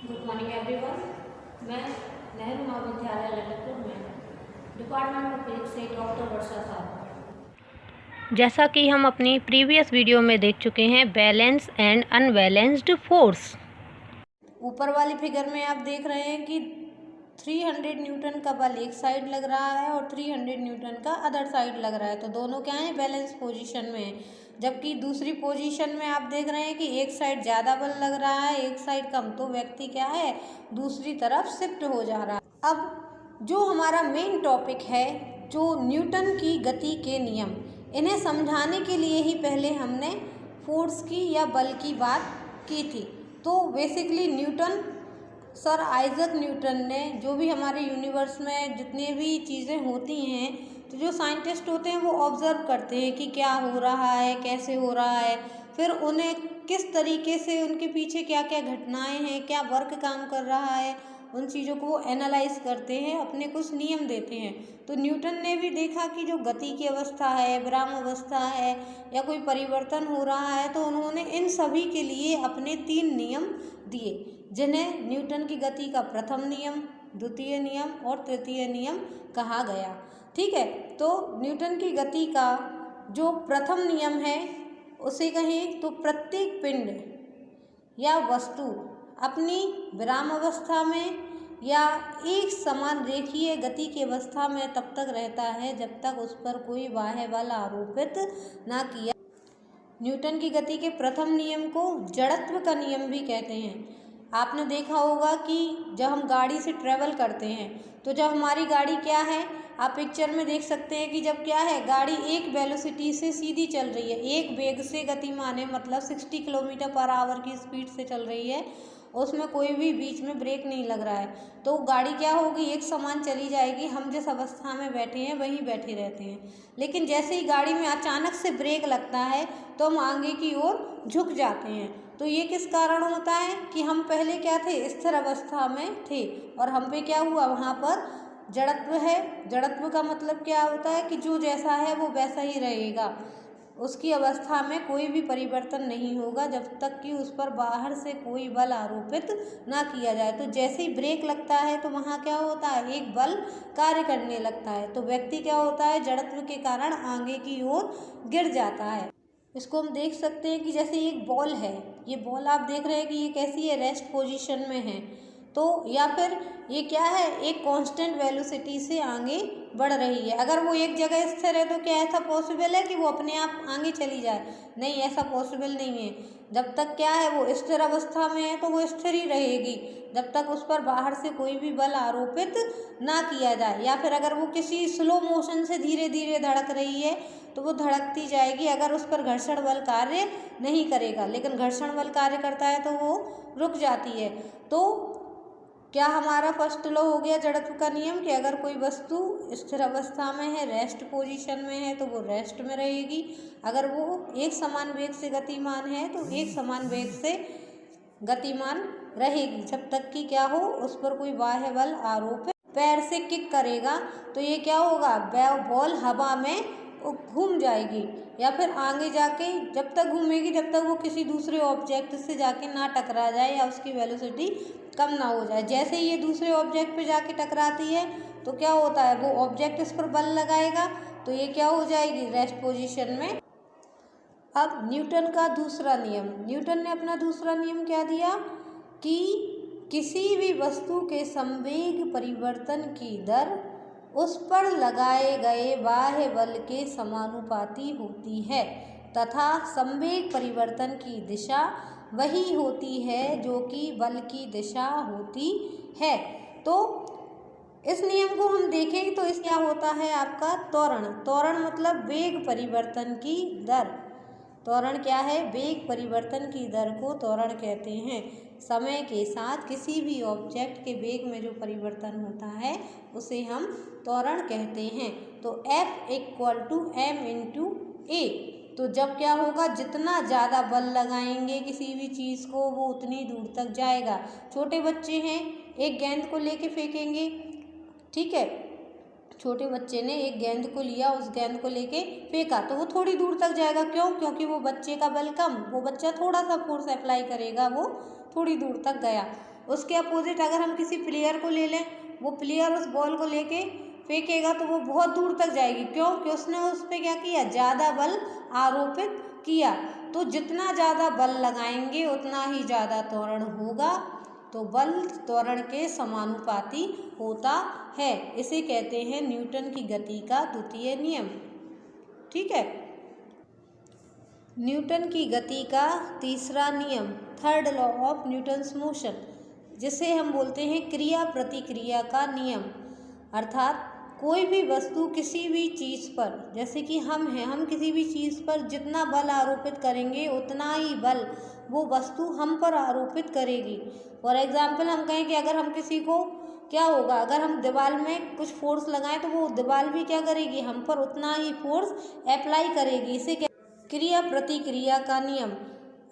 Good morning everyone. मैं नेहरू महाविद्यालय ललितपुर में डिपार्टमेंट ऑफ फिजिक्स से डॉक्टर वर्षा साहब। जैसा कि हम अपनी प्रीवियस वीडियो में देख चुके हैं, बैलेंस एंड अनबैलेंस्ड फोर्स। ऊपर वाली फिगर में आप देख रहे हैं कि 300 न्यूटन का बल एक साइड लग रहा है और 300 न्यूटन का अदर साइड लग रहा है, तो दोनों क्या हैं, बैलेंस पोजीशन में है। जबकि दूसरी पोजीशन में आप देख रहे हैं कि एक साइड ज़्यादा बल लग रहा है, एक साइड कम, तो व्यक्ति क्या है, दूसरी तरफ शिफ्ट हो जा रहा है। अब जो हमारा मेन टॉपिक है, जो न्यूटन की गति के नियम, इन्हें समझाने के लिए ही पहले हमने फोर्स की या बल की बात की थी। तो basically Newton, sir Isaac Newton ने, जो भी हमारे यूनिवर्स में जितने भी चीज़ें होती हैं, तो जो साइंटिस्ट होते हैं वो ऑब्ज़र्व करते हैं कि क्या हो रहा है, कैसे हो रहा है, फिर उन्हें किस तरीके से, उनके पीछे क्या क्या घटनाएं हैं, क्या वर्क काम कर रहा है, उन चीज़ों को वो एनालाइज करते हैं, अपने कुछ नियम देते हैं। तो न्यूटन ने भी देखा कि जो गति की अवस्था है, विराम अवस्था है, या कोई परिवर्तन हो रहा है, तो उन्होंने इन सभी के लिए अपने 3 नियम दिए, जिन्हें न्यूटन की गति का प्रथम नियम, द्वितीय नियम और तृतीय नियम कहा गया। ठीक है, तो न्यूटन की गति का जो प्रथम नियम है, उसे कहें तो प्रत्येक पिंड या वस्तु अपनी विराम अवस्था में या एक समान रेखीय गति की अवस्था में तब तक रहता है जब तक उस पर कोई बाह्य बल आरोपित ना किया। न्यूटन की गति के प्रथम नियम को जड़त्व का नियम भी कहते हैं। आपने देखा होगा कि जब हम गाड़ी से ट्रैवल करते हैं, तो जब हमारी गाड़ी क्या है, आप पिक्चर में देख सकते हैं कि जब क्या है, गाड़ी एक वेलोसिटी से सीधी चल रही है, एक वेग से गतिमान है, मतलब 60 किलोमीटर पर आवर की स्पीड से चल रही है, उसमें कोई भी बीच में ब्रेक नहीं लग रहा है, तो गाड़ी क्या होगी, एक समान चली जाएगी। हम जिस अवस्था में बैठे हैं वहीं बैठे रहते हैं, लेकिन जैसे ही गाड़ी में अचानक से ब्रेक लगता है तो हम आगे की ओर झुक जाते हैं। तो ये किस कारण होता है कि हम पहले क्या थे, स्थिर अवस्था में थे, और हम पे क्या हुआ, वहाँ पर जड़त्व है। जड़त्व का मतलब क्या होता है कि जो जैसा है वो वैसा ही रहेगा, उसकी अवस्था में कोई भी परिवर्तन नहीं होगा जब तक कि उस पर बाहर से कोई बल आरोपित ना किया जाए। तो जैसे ही ब्रेक लगता है तो वहाँ क्या होता है, एक बल कार्य करने लगता है, तो व्यक्ति क्या होता है, जड़त्व के कारण आगे की ओर गिर जाता है। इसको हम देख सकते हैं कि जैसे एक बॉल है, ये बॉल आप देख रहे हैं कि ये कैसी है, रेस्ट पोजीशन में है, तो या फिर ये क्या है, एक कांस्टेंट वेलोसिटी से आगे बढ़ रही है। अगर वो एक जगह स्थिर है तो क्या ऐसा पॉसिबल है कि वो अपने आप आगे चली जाए? नहीं, ऐसा पॉसिबल नहीं है। जब तक क्या है, वो स्थिर अवस्था में है तो वो स्थिर ही रहेगी जब तक उस पर बाहर से कोई भी बल आरोपित ना किया जाए। या फिर अगर वो किसी स्लो मोशन से धीरे धीरे धड़क रही है तो वो धड़कती जाएगी, अगर उस पर घर्षण बल कार्य नहीं करेगा। लेकिन घर्षण बल कार्य करता है तो वो रुक जाती है। तो क्या हमारा फर्स्ट लॉ हो गया जड़त्व का नियम कि अगर कोई वस्तु स्थिर अवस्था में है, रेस्ट पोजीशन में है, तो वो रेस्ट में रहेगी। अगर वो एक समान वेग से गतिमान है तो एक समान वेग से गतिमान रहेगी जब तक कि क्या हो, उस पर कोई बाह्य बल आरोपित। पैर से किक करेगा तो ये क्या होगा, बॉल हवा में घूम जाएगी, या फिर आगे जाके जब तक घूमेगी जब तक वो किसी दूसरे ऑब्जेक्ट से जाके ना टकरा जाए या उसकी वेलोसिटी कम ना हो जाए। जैसे ही ये दूसरे ऑब्जेक्ट पे जाके टकराती है तो क्या होता है, वो ऑब्जेक्ट इस पर बल लगाएगा तो ये क्या हो जाएगी, रेस्ट पोजीशन में। अब न्यूटन का दूसरा नियम, न्यूटन ने अपना दूसरा नियम क्या दिया कि किसी भी वस्तु के संवेग परिवर्तन की दर उस पर लगाए गए बाह्य बल के समानुपाती होती है तथा संवेग परिवर्तन की दिशा वही होती है जो कि बल की दिशा होती है। तो इस नियम को हम देखें तो इस क्या होता है आपका त्वरण। त्वरण मतलब वेग परिवर्तन की दर। त्वरण क्या है, वेग परिवर्तन की दर को त्वरण कहते हैं। समय के साथ किसी भी ऑब्जेक्ट के वेग में जो परिवर्तन होता है उसे हम त्वरण कहते हैं। तो F = m/a। तो जब क्या होगा, जितना ज़्यादा बल लगाएंगे किसी भी चीज़ को वो उतनी दूर तक जाएगा। छोटे बच्चे हैं, एक गेंद को लेके फेंकेंगे, ठीक है, छोटे बच्चे ने एक गेंद को लिया, उस गेंद को लेके फेंका तो वो थोड़ी दूर तक जाएगा। क्यों? क्योंकि वो बच्चे का बल कम, वो बच्चा थोड़ा सा फोर्स अप्लाई करेगा, वो थोड़ी दूर तक गया। उसके अपोजिट अगर हम किसी प्लेयर को ले लें, वो प्लेयर उस बॉल को लेके फेंकेगा तो वो बहुत दूर तक जाएगी। क्यों? कि उसने उस पर क्या किया, ज़्यादा बल आरोपित किया। तो जितना ज़्यादा बल लगाएंगे उतना ही ज़्यादा त्वरण होगा। तो बल त्वरण के समानुपाती होता है। इसे कहते हैं न्यूटन की गति का द्वितीय नियम। ठीक है। न्यूटन की गति का तीसरा नियम, third law of Newton's motion, जिसे हम बोलते हैं क्रिया प्रतिक्रिया का नियम। अर्थात कोई भी वस्तु किसी भी चीज़ पर, जैसे कि हम हैं, हम किसी भी चीज़ पर जितना बल आरोपित करेंगे उतना ही बल वो वस्तु हम पर आरोपित करेगी। फॉर एग्जाम्पल हम कहें कि अगर हम किसी को, क्या होगा, अगर हम दीवार में कुछ फोर्स लगाएं तो वो दीवार भी क्या करेगी, हम पर उतना ही फोर्स अप्लाई करेगी। इसे क्या, क्रिया प्रतिक्रिया का नियम।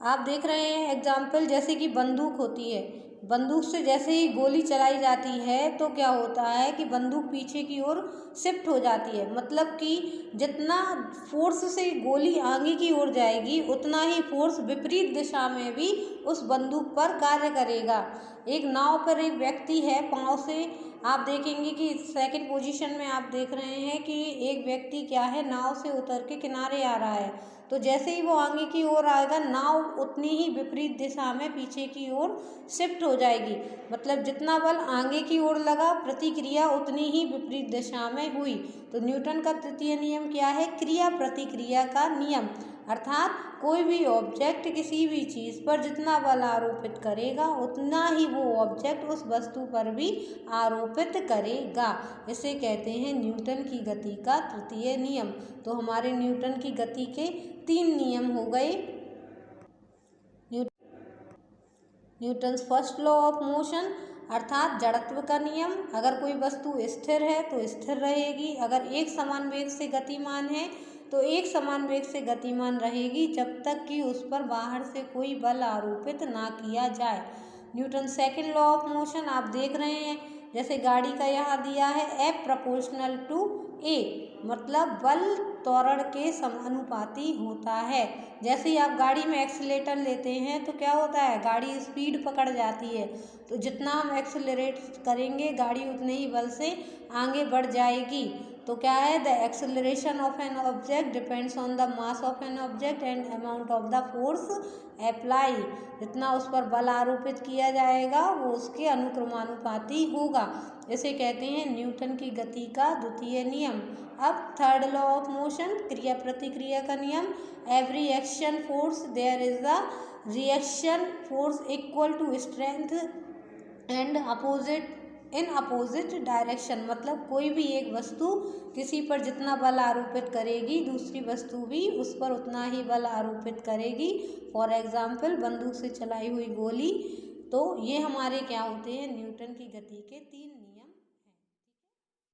आप देख रहे हैं एग्जाम्पल, जैसे कि बंदूक होती है, बंदूक से जैसे ही गोली चलाई जाती है तो क्या होता है कि बंदूक पीछे की ओर शिफ्ट हो जाती है। मतलब कि जितना फोर्स से गोली आगे की ओर जाएगी उतना ही फोर्स विपरीत दिशा में भी उस बंदूक पर कार्य करेगा। एक नाव पर एक व्यक्ति है, पाँव से आप देखेंगे कि सेकंड पोजीशन में आप देख रहे हैं कि एक व्यक्ति क्या है, नाव से उतर के किनारे आ रहा है। तो जैसे ही वो आगे की ओर आएगा, नाव उतनी ही विपरीत दिशा में पीछे की ओर शिफ्ट हो जाएगी। मतलब जितना बल आगे की ओर लगा, प्रतिक्रिया उतनी ही विपरीत दिशा में हुई। तो न्यूटन का तृतीय नियम क्या है, क्रिया प्रतिक्रिया का नियम। अर्थात कोई भी ऑब्जेक्ट किसी भी चीज़ पर जितना बल आरोपित करेगा उतना ही वो ऑब्जेक्ट उस वस्तु पर भी आरोपित करेगा। इसे कहते हैं न्यूटन की गति का तृतीय नियम। तो हमारे न्यूटन की गति के 3 नियम हो गए। Newton's first law of motion अर्थात जड़त्व का नियम, अगर कोई वस्तु स्थिर है तो स्थिर रहेगी, अगर एक समान वेग से गतिमान है तो एक समान वेग से गतिमान रहेगी जब तक कि उस पर बाहर से कोई बल आरोपित ना किया जाए। Newton second law of motion आप देख रहे हैं, जैसे गाड़ी का यहाँ दिया है F प्रोपोर्शनल टू A, मतलब बल त्वरण के समानुपाती होता है। जैसे ही आप गाड़ी में एक्सीलेटर लेते हैं तो क्या होता है, गाड़ी स्पीड पकड़ जाती है। तो जितना हम एक्सीलरेट करेंगे गाड़ी उतने ही बल से आगे बढ़ जाएगी। तो क्या है, the acceleration of an object depends on the mass of an object and amount of the force apply. जितना उस पर बल आरोपित किया जाएगा वो उसके अनुक्रमानुपाती होगा। इसे कहते हैं न्यूटन की गति का द्वितीय नियम। अब थर्ड लॉ ऑफ मोशन, क्रिया प्रतिक्रिया का नियम, every action force there is the reaction force equal to strength and in opposite direction. मतलब कोई भी एक वस्तु किसी पर जितना बल आरोपित करेगी दूसरी वस्तु भी उस पर उतना ही बल आरोपित करेगी। फॉर एग्जाम्पल बंदूक से चलाई हुई गोली। तो ये हमारे क्या होते हैं, न्यूटन की गति के 3 नियम।